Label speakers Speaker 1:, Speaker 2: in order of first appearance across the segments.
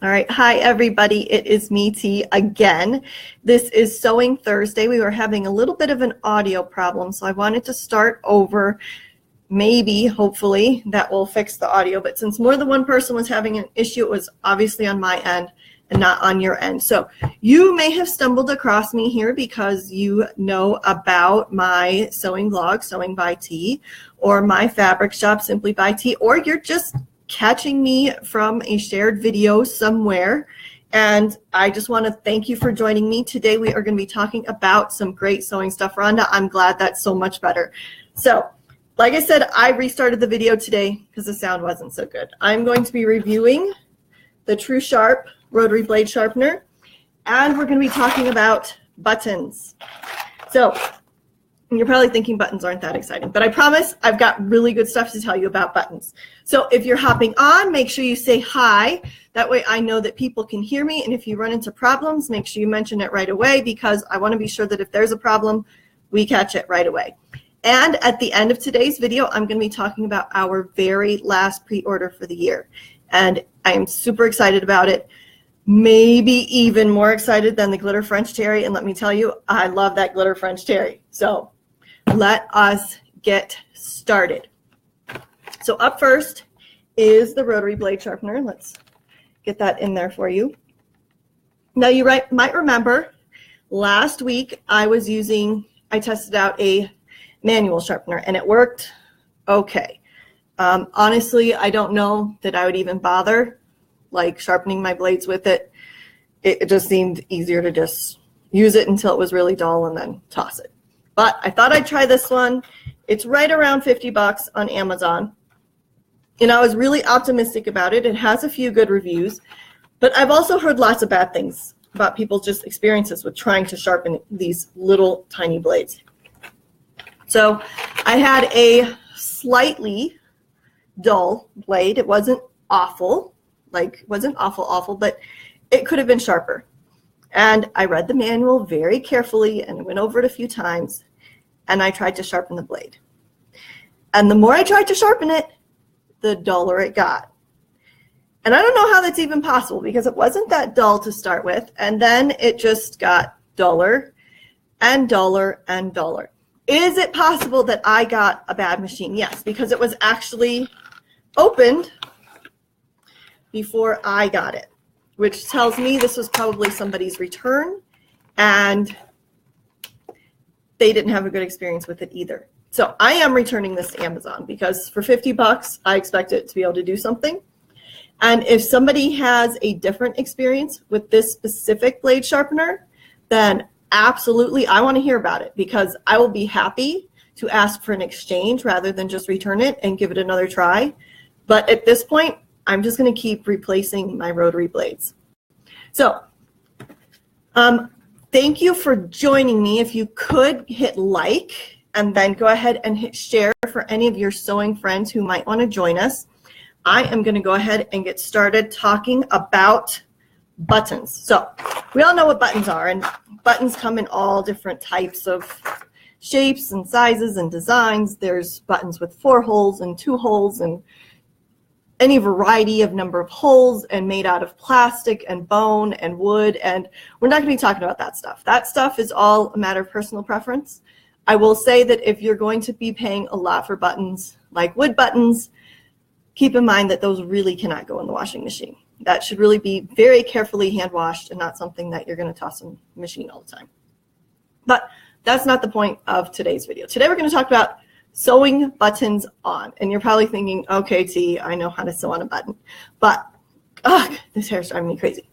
Speaker 1: All right. Hi, everybody. It is me, T, again. This is Sewing Thursday. We were having a little bit of an audio problem, so I wanted to start over. Maybe, hopefully, that will fix the audio. But since more than one person was having an issue, it was obviously on my end and not on your end. So you may have stumbled across me here because you know about my sewing blog, Sewing by T, or my fabric shop, Simply by T, or you're just catching me from a shared video somewhere. And I just want to thank you for joining me. Today we are going to be talking about some great sewing stuff. Rhonda, I'm glad that's so much better. So like I said, I restarted the video today because the sound wasn't so good. I'm going to be reviewing the True Sharp Rotary Blade Sharpener, and we're going to be talking about buttons. So you're probably thinking buttons aren't that exciting, but I promise I've got really good stuff to tell you about buttons. So if you're hopping on, make sure you say hi. That way I know that people can hear me, and if you run into problems, make sure you mention it right away because I want to be sure that if there's a problem, we catch it right away. And at the end of today's video, I'm going to be talking about our very last pre-order for the year. And I am super excited about it. Maybe even more excited than the glitter French terry. And let me tell you, I love that glitter French terry. So let us get started. So up first is the Rotary Blade Sharpener. Let's get that in there for you. Now you might remember last week I tested out a manual sharpener and it worked okay. Honestly, I don't know that I would even bother like sharpening my blades with it. It just seemed easier to just use it until it was really dull and then toss it. But I thought I'd try this one. It's right around 50 bucks on Amazon. And I was really optimistic about it. It has a few good reviews, but I've also heard lots of bad things about people's just experiences with trying to sharpen these little tiny blades. So I had a slightly dull blade. It wasn't awful, but it could have been sharper. And I read the manual very carefully and went over it a few times, and I tried to sharpen the blade. And the more I tried to sharpen it, the duller it got. And I don't know how that's even possible because it wasn't that dull to start with, and then it just got duller and duller and duller. Is it possible that I got a bad machine? Yes, because it was actually opened before I got it, which tells me this was probably somebody's return and they didn't have a good experience with it either. So I am returning this to Amazon because for 50 bucks, I expect it to be able to do something. And if somebody has a different experience with this specific blade sharpener, then absolutely, I want to hear about it because I will be happy to ask for an exchange rather than just return it and give it another try. But at this point, I'm just going to keep replacing my rotary blades. So thank you for joining me. If you could hit like and then go ahead and hit share for any of your sewing friends who might want to join us. I am going to go ahead and get started talking about buttons. So we all know what buttons are, and buttons come in all different types of shapes and sizes and designs. There's buttons with 4 holes and 2 holes and any variety of number of holes and made out of plastic and bone and wood, and we're not going to be talking about that stuff. That stuff is all a matter of personal preference. I will say that if you're going to be paying a lot for buttons like wood buttons, keep in mind that those really cannot go in the washing machine. That should really be very carefully hand washed and not something that you're going to toss in the machine all the time. But that's not the point of today's video. Today we're going to talk about sewing buttons on. And you're probably thinking, okay, T, I know how to sew on a button. But this hair's driving me crazy.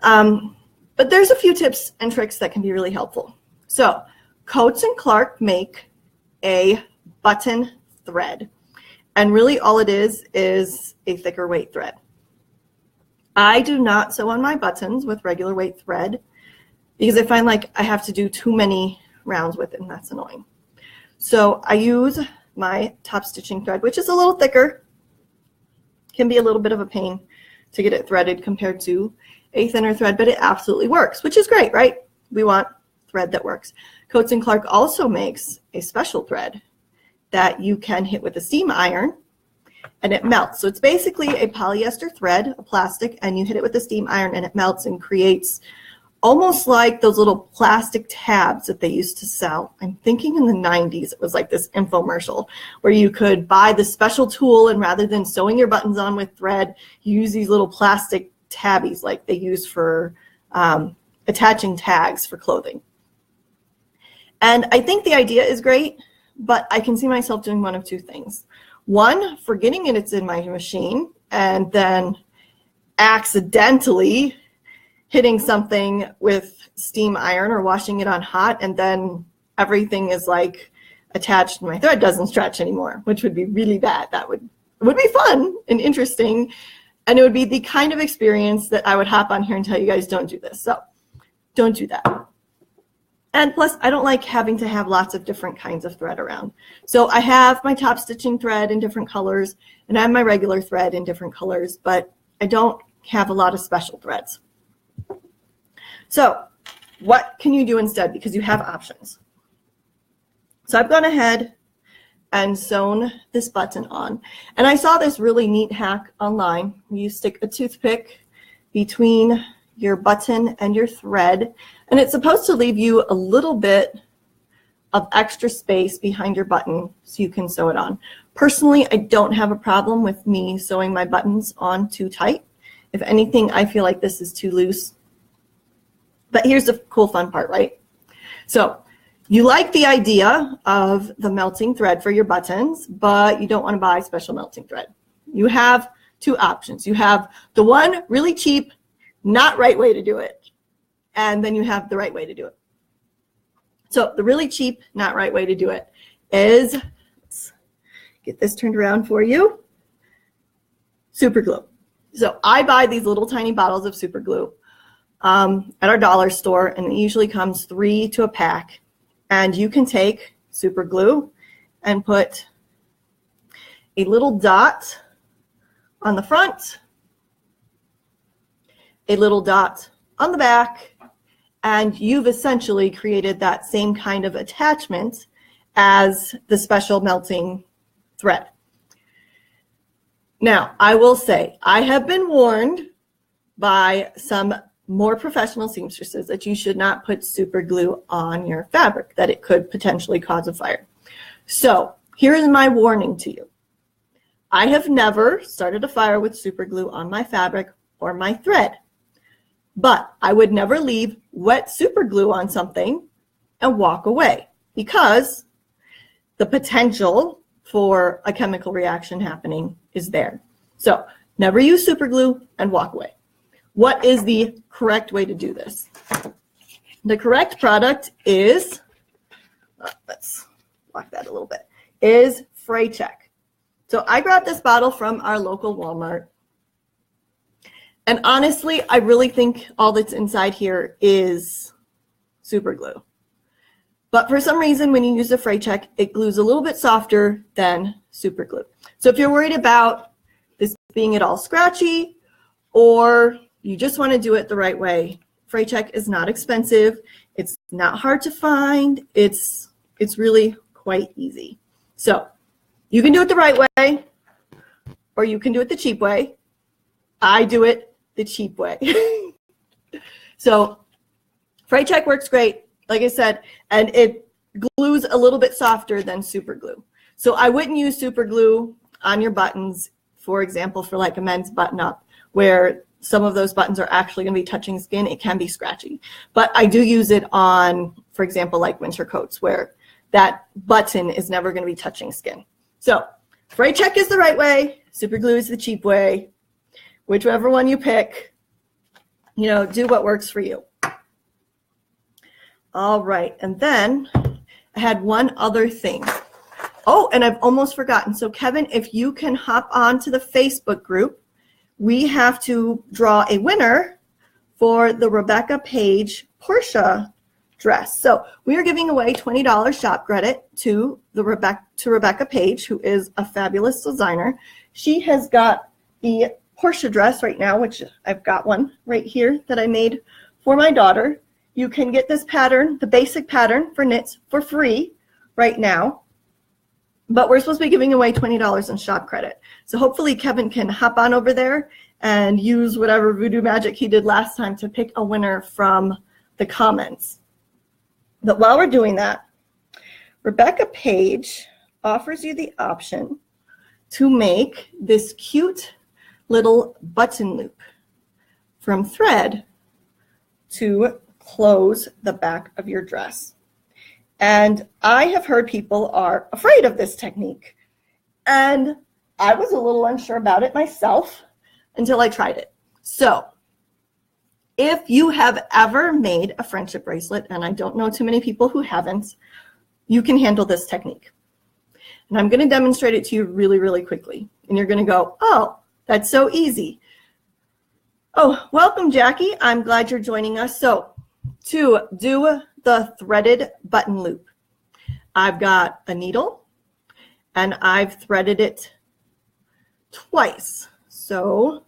Speaker 1: But there's a few tips and tricks that can be really helpful. So Coats & Clark make a button thread. And really all it is a thicker weight thread. I do not sew on my buttons with regular weight thread because I find like I have to do too many rounds with it, and that's annoying. So I use my top stitching thread, which is a little thicker, can be a little bit of a pain to get it threaded compared to a thinner thread, but it absolutely works, which is great, right? We want thread that works. Coats & Clark also makes a special thread that you can hit with a steam iron, and it melts. So it's basically a polyester thread, a plastic, and you hit it with a steam iron and it melts and creates almost like those little plastic tabs that they used to sell. I'm thinking in the 90s, it was like this infomercial where you could buy the special tool, and rather than sewing your buttons on with thread, you use these little plastic tabbies like they use for attaching tags for clothing. And I think the idea is great, but I can see myself doing one of two things. One, forgetting it's in my machine and then accidentally hitting something with steam iron or washing it on hot, and then everything is like attached and my thread doesn't stretch anymore, which would be really bad. It would be fun and interesting, and it would be the kind of experience that I would hop on here and tell you guys don't do this. So don't do that. And plus, I don't like having to have lots of different kinds of thread around. So I have my top stitching thread in different colors, and I have my regular thread in different colors, but I don't have a lot of special threads. So what can you do instead? Because you have options. So I've gone ahead and sewn this button on. And I saw this really neat hack online. You stick a toothpick between your button and your thread, and it's supposed to leave you a little bit of extra space behind your button so you can sew it on. Personally, I don't have a problem with me sewing my buttons on too tight. If anything, I feel like this is too loose. But here's the cool fun part, right? So you like the idea of the melting thread for your buttons, but you don't want to buy special melting thread. You have two options. You have the one really cheap, not right way to do it, and then you have the right way to do it. So the really cheap, not right way to do it is, let's get this turned around for you, super glue. So I buy these little tiny bottles of super glue at our dollar store, and it usually comes 3 to a pack. And you can take super glue and put a little dot on the front, a little dot on the back, and you've essentially created that same kind of attachment as the special melting thread. Now, I will say, I have been warned by some more professional seamstresses that you should not put super glue on your fabric, that it could potentially cause a fire. So here is my warning to you. I have never started a fire with super glue on my fabric or my thread, but I would never leave wet super glue on something and walk away, because the potential for a chemical reaction happening is there. So never use super glue and walk away. What is the correct way to do this? The correct product is, let's block that a little bit, is Fray Check. So I grabbed this bottle from our local Walmart. And honestly, I really think all that's inside here is super glue. But for some reason, when you use the Fray Check, it glues a little bit softer than super glue. So if you're worried about this being at all scratchy, or you just want to do it the right way, Fray Check is not expensive. It's not hard to find. It's really quite easy. So you can do it the right way, or you can do it the cheap way. I do it the cheap way. So Fray Check works great, like I said, and it glues a little bit softer than super glue. So I wouldn't use super glue on your buttons, for example, for like a men's button up, where some of those buttons are actually going to be touching skin. It can be scratchy. But I do use it on, for example, like winter coats, where that button is never going to be touching skin. So Fray Check is the right way. Super glue is the cheap way. Whichever one you pick, you know, do what works for you. All right. And then I had one other thing. Oh, and I've almost forgotten. So Kevin, if you can hop on to the Facebook group, we have to draw a winner for the Rebecca Page Portia dress. So we are giving away $20 shop credit to Rebecca Page, who is a fabulous designer. She has got the Portia dress right now, which I've got one right here that I made for my daughter. You can get this pattern, the basic pattern for knits, for free right now. but we're supposed to be giving away $20 in shop credit. So hopefully Kevin can hop on over there and use whatever voodoo magic he did last time to pick a winner from the comments. But while we're doing that, Rebecca Page offers you the option to make this cute little button loop from thread to close the back of your dress. And I have heard people are afraid of this technique. And I was a little unsure about it myself until I tried it. So if you have ever made a friendship bracelet, and I don't know too many people who haven't, you can handle this technique. And I'm going to demonstrate it to you really, really quickly. And you're going to go, oh, that's so easy. Oh, welcome, Jackie. I'm glad you're joining us. So to do the threaded button loop, I've got a needle and I've threaded it twice. So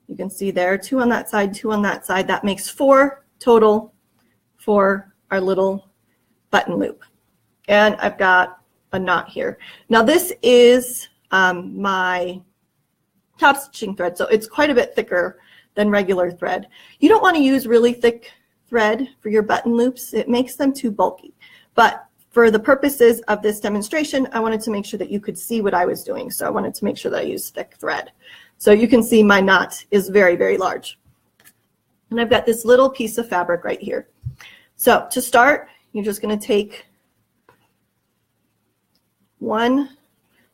Speaker 1: you can see there, 2 on that side, 2 on that side. That makes 4 total for our little button loop. And I've got a knot here. Now this is my top stitching thread, so it's quite a bit thicker than regular thread. You don't want to use really thick thread for your button loops. It makes them too bulky. But for the purposes of this demonstration, I wanted to make sure that you could see what I was doing. So I wanted to make sure that I used thick thread. So you can see my knot is very, very large. And I've got this little piece of fabric right here. So to start, you're just going to take 1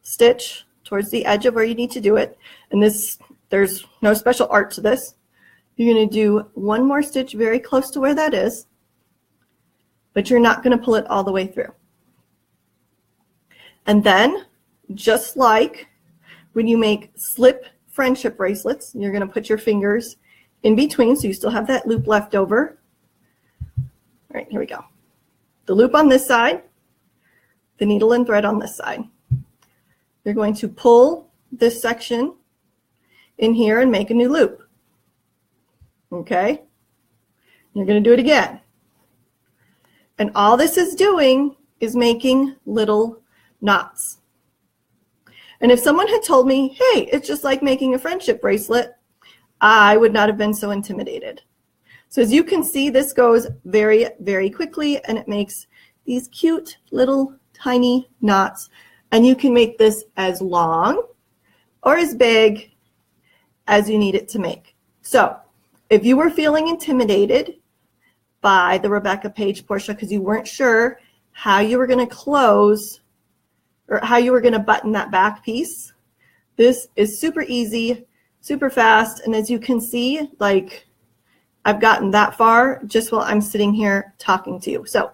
Speaker 1: stitch towards the edge of where you need to do it. And this, there's no special art to this. You're going to do 1 more stitch very close to where that is, but you're not going to pull it all the way through. And then, just like when you make slip friendship bracelets, you're going to put your fingers in between so you still have that loop left over. All right, here we go. The loop on this side, the needle and thread on this side. You're going to pull this section in here and make a new loop. Okay? You're going to do it again. And all this is doing is making little knots. And if someone had told me, hey, it's just like making a friendship bracelet, I would not have been so intimidated. So as you can see, this goes very, very quickly, and it makes these cute little tiny knots. And you can make this as long or as big as you need it to make. So if you were feeling intimidated by the Rebecca Page Portia because you weren't sure how you were going to close or how you were going to button that back piece, this is super easy, super fast. And as you can see, like I've gotten that far just while I'm sitting here talking to you. So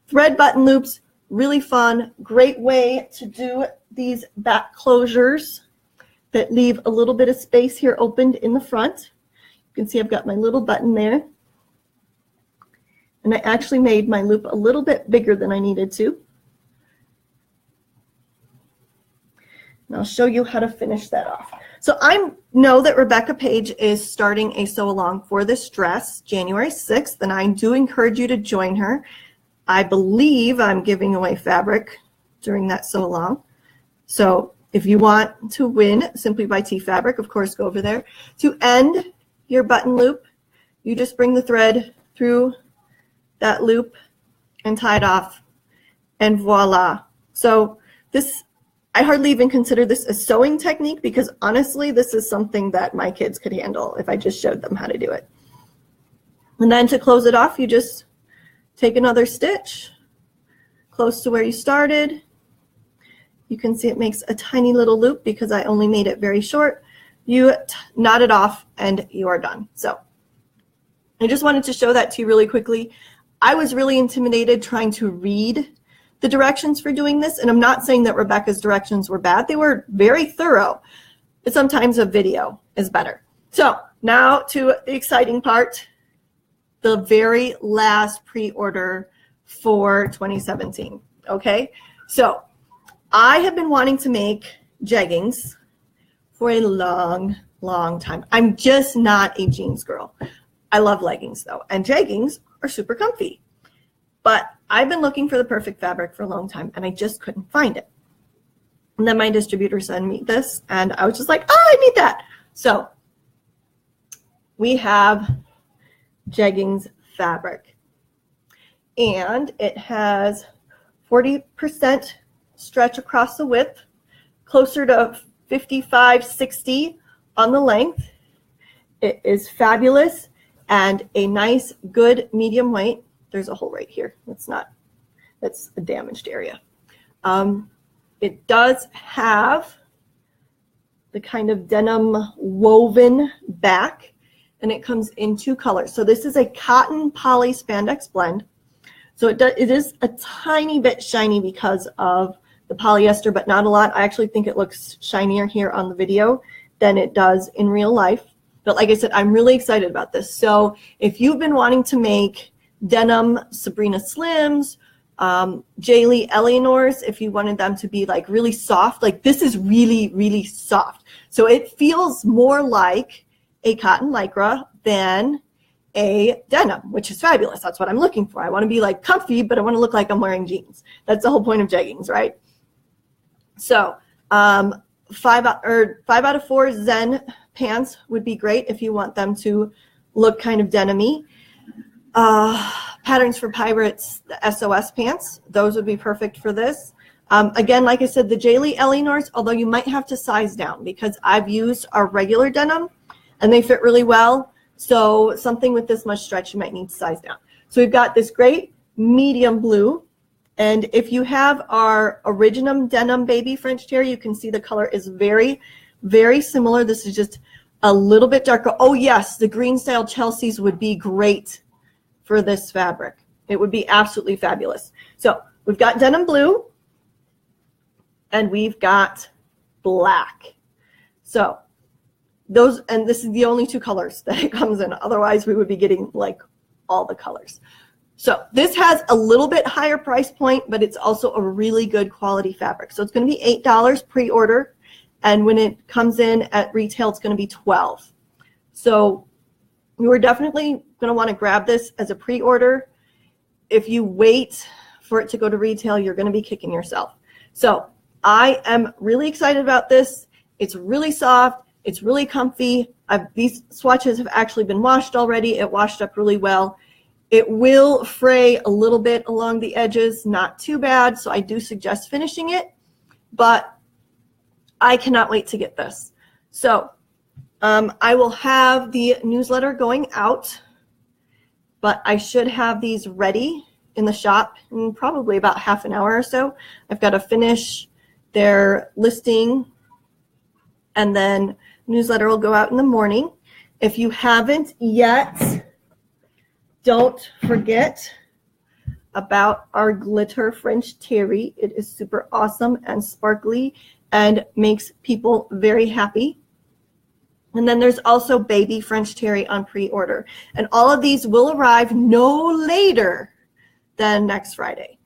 Speaker 1: thread button loops, really fun, great way to do these back closures that leave a little bit of space here opened in the front. You can see I've got my little button there. And I actually made my loop a little bit bigger than I needed to. And I'll show you how to finish that off. So I know that Rebecca Page is starting a sew along for this dress January 6th, and I do encourage you to join her. I believe I'm giving away fabric during that sew along. So if you want to win Simply by T fabric, of course, go over there. To end your button loop, you just bring the thread through that loop and tie it off, and voila. So this, I hardly even consider this a sewing technique because honestly, this is something that my kids could handle if I just showed them how to do it. And then to close it off, you just take another stitch close to where you started. You can see it makes a tiny little loop because I only made it very short. You knot it off and you are done. So I just wanted to show that to you really quickly. I was really intimidated trying to read the directions for doing this, and I'm not saying that Rebecca's directions were bad. They were very thorough, but sometimes a video is better. So now to the exciting part, the very last pre-order for 2017, okay? So I have been wanting to make jeggings for a long, long time. I'm just not a jeans girl. I love leggings though, and jeggings are super comfy. But I've been looking for the perfect fabric for a long time, and I just couldn't find it. And then my distributor sent me this, and I was just like, oh, I need that. So we have Jegging's fabric, and it has 40% stretch across the width, closer to 55, 60 on the length. It is fabulous and a nice, good medium weight. There's a hole right here. That's a damaged area. It does have the kind of denim woven back, and it comes in 2 colors. So this is a cotton poly spandex blend. So it is a tiny bit shiny because of the polyester, but not a lot. I actually think it looks shinier here on the video than it does in real life. But like I said, I'm really excited about this. So if you've been wanting to make denim Sabrina Slims, Jaylee Eleanor's, if you wanted them to be like really soft, like this is really, really soft. So it feels more like a cotton lycra than a denim, which is fabulous. That's what I'm looking for. I want to be like comfy, but I want to look like I'm wearing jeans. That's the whole point of jeggings, right? So 5 out of 4 Zen pants would be great if you want them to look kind of denim-y. Patterns for Pirates, the SOS pants, those would be perfect for this. Again, like I said, the Jaylee Eleanor's, although you might have to size down because I've used our regular denim and they fit really well. So something with this much stretch, you might need to size down. So we've got this great medium blue. And if you have our original denim baby French terry, you can see the color is very, very similar. This is just a little bit darker. Oh yes, the green style Chelsea's would be great for this fabric. It would be absolutely fabulous. So we've got denim blue and we've got black. So those, and this is the only 2 colors that it comes in. Otherwise we would be getting like all the colors. So this has a little bit higher price point, but it's also a really good quality fabric. So it's going to be $8 pre-order. And when it comes in at retail, it's going to be $12. So you are definitely going to want to grab this as a pre-order. If you wait for it to go to retail, you're going to be kicking yourself. So I am really excited about this. It's really soft. It's really comfy. These swatches have actually been washed already. It washed up really well. It will fray a little bit along the edges, not too bad. So I do suggest finishing it, but I cannot wait to get this. So I will have the newsletter going out, but I should have these ready in the shop in probably about half an hour or so. I've got to finish their listing, and then newsletter will go out in the morning. If you haven't yet, don't forget about our glitter French terry. It is super awesome and sparkly and makes people very happy. And then there's also baby French terry on pre-order. And all of these will arrive no later than next Friday,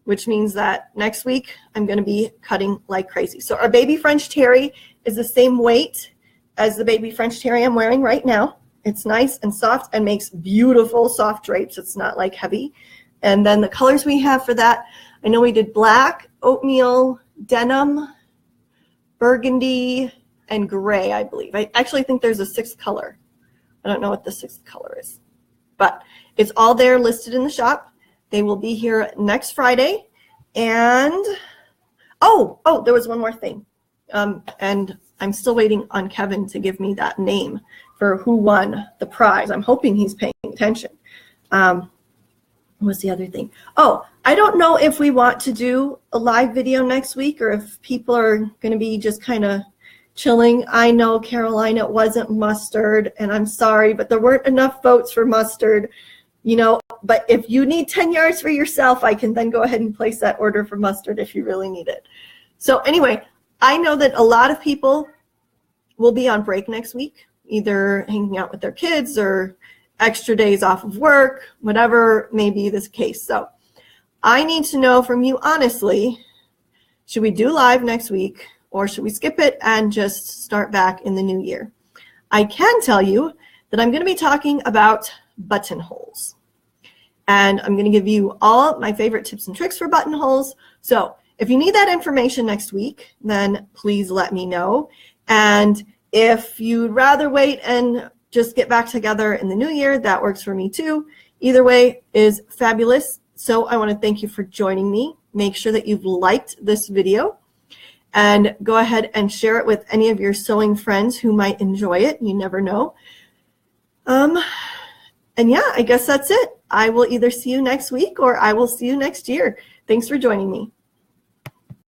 Speaker 1: which means that next week I'm going to be cutting like crazy. So our baby French terry is the same weight as the baby French terry I'm wearing right now. It's nice and soft and makes beautiful soft drapes. It's not like heavy. And then the colors we have for that, I know we did black, oatmeal, denim, burgundy, and gray, I believe. I actually think there's a 6th color. I don't know what the 6th color is, but it's all there listed in the shop. They will be here next Friday. And oh, there was one more thing. And I'm still waiting on Kevin to give me that name for who won the prize. I'm hoping he's paying attention. What's the other thing? Oh, I don't know if we want to do a live video next week or if people are going to be just kind of chilling. I know, Caroline, it wasn't mustard, and I'm sorry, but there weren't enough votes for mustard, you know. But if you need 10 yards for yourself, I can then go ahead and place that order for mustard if you really need it. So anyway, I know that a lot of people will be on break next week, either hanging out with their kids or extra days off of work, whatever may be this case. So I need to know from you honestly, should we do live next week or should we skip it and just start back in the new year? I can tell you that I'm going to be talking about buttonholes. And I'm going to give you all my favorite tips and tricks for buttonholes. So if you need that information next week, then please let me know. And if you'd rather wait and just get back together in the new year, that works for me too. Either way is fabulous. So I want to thank you for joining me. Make sure that you've liked this video and go ahead and share it with any of your sewing friends who might enjoy it. You never know. And yeah, I guess that's it. I will either see you next week or I will see you next year. Thanks for joining me.